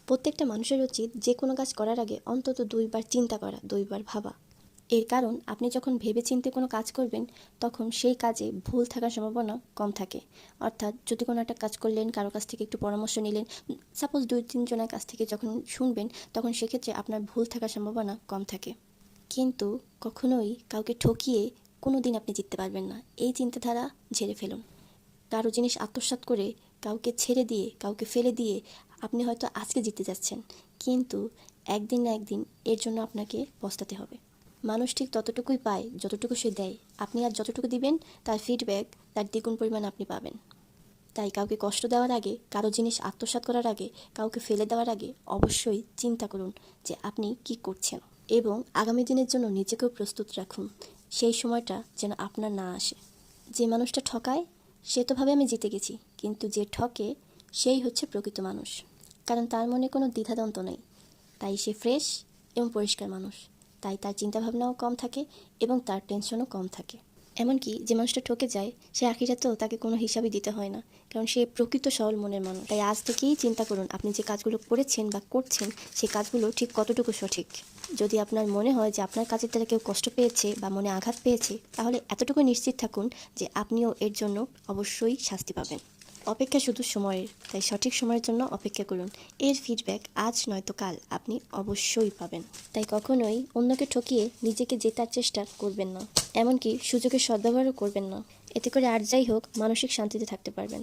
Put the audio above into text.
প্রত্যেকটা মানুষের উচিত যে কোনো কাজ করার আগে অন্তত 2 বার চিন্তা করা, 2 বার ভাবা। এর কারণ আপনি যখন ভেবেচিন্তে কোনো কাজ করবেন তখন সেই কাজে ভুল থাকার সম্ভাবনা কম থাকে। অর্থাৎ যদি কোনো একটা কাজ করলেন, কারো কাছ থেকে একটু পরামর্শ নিলেন, সাপোজ 2-3 জনের কাছ থেকে যখন শুনবেন তখন সেক্ষেত্রে আপনার ভুল থাকার সম্ভাবনা কম থাকে। কিন্তু কখনোই কাউকে ঠকিয়ে কোনো দিন আপনি জিততে পারবেন না, এই চিন্তাধারা ঝেড়ে ফেলুন। কারো জিনিস আত্মসাৎ করে কাউকে ছেড়ে দিয়ে, কাউকে ফেলে দিয়ে আপনি হয়তো আজকে জিতে যাচ্ছেন, কিন্তু একদিন না একদিন এর জন্য আপনাকে পস্তাতে হবে। মানুষ ঠিক ততটুকুই পায় যতটুকু সে দেয়। আপনি আর যতটুকু দিবেন তার ফিডব্যাক তার দ্বিগুণ পরিমাণ আপনি পাবেন। তাই কাউকে কষ্ট দেওয়ার আগে, কারো জিনিস আত্মসাৎ করার আগে, কাউকে ফেলে দেওয়ার আগে অবশ্যই চিন্তা করুন যে আপনি কি করছেন, এবং আগামী দিনের জন্য নিজেকেও প্রস্তুত রাখুন সেই সময়টা যেন আপনার না আসে। যে মানুষটা ঠকায় সে তো ভাবে আমি জিতে গেছি, কিন্তু যে ঠকে সেই হচ্ছে প্রকৃত মানুষ, কারণ তার মনে কোনো দ্বিধাদ্বন্দ্ব নেই। তাই সে ফ্রেশ এবং পরিষ্কার মানুষ, তাই তার চিন্তাভাবনাও কম থাকে এবং তার টেনশনও কম থাকে। এমনকি যে মানুষটা ঠকে যায় সে আখিরাতেও তাকে কোনো হিসাবই দিতে হয় না, কারণ সে প্রকৃত সরল মনের মানুষ। তাই আজ থেকেই চিন্তা করুন আপনি যে কাজগুলো করেছেন বা করছেন সেই কাজগুলো ঠিক কতটুকু সঠিক। যদি আপনার মনে হয় যে আপনার কাজের দ্বারা কেউ কষ্ট পেয়েছে বা মনে আঘাত পেয়েছে, তাহলে এতটুকু নিশ্চিত থাকুন যে আপনিও এর জন্য অবশ্যই শাস্তি পাবেন। অপেক্ষা শুধু সময়ের, তাই সঠিক সময়ের জন্য অপেক্ষা করুন। এর ফিডব্যাক আজ নয়তো কাল আপনি অবশ্যই পাবেন। তাই কখনোই অন্যকে ঠকিয়ে নিজেকে জেতার চেষ্টা করবেন না, এমনকি সুযোগের সদ্ব্যবহারও করবেন না। এতে করে আর যাই হোক মানসিক শান্তিতে থাকতে পারবেন।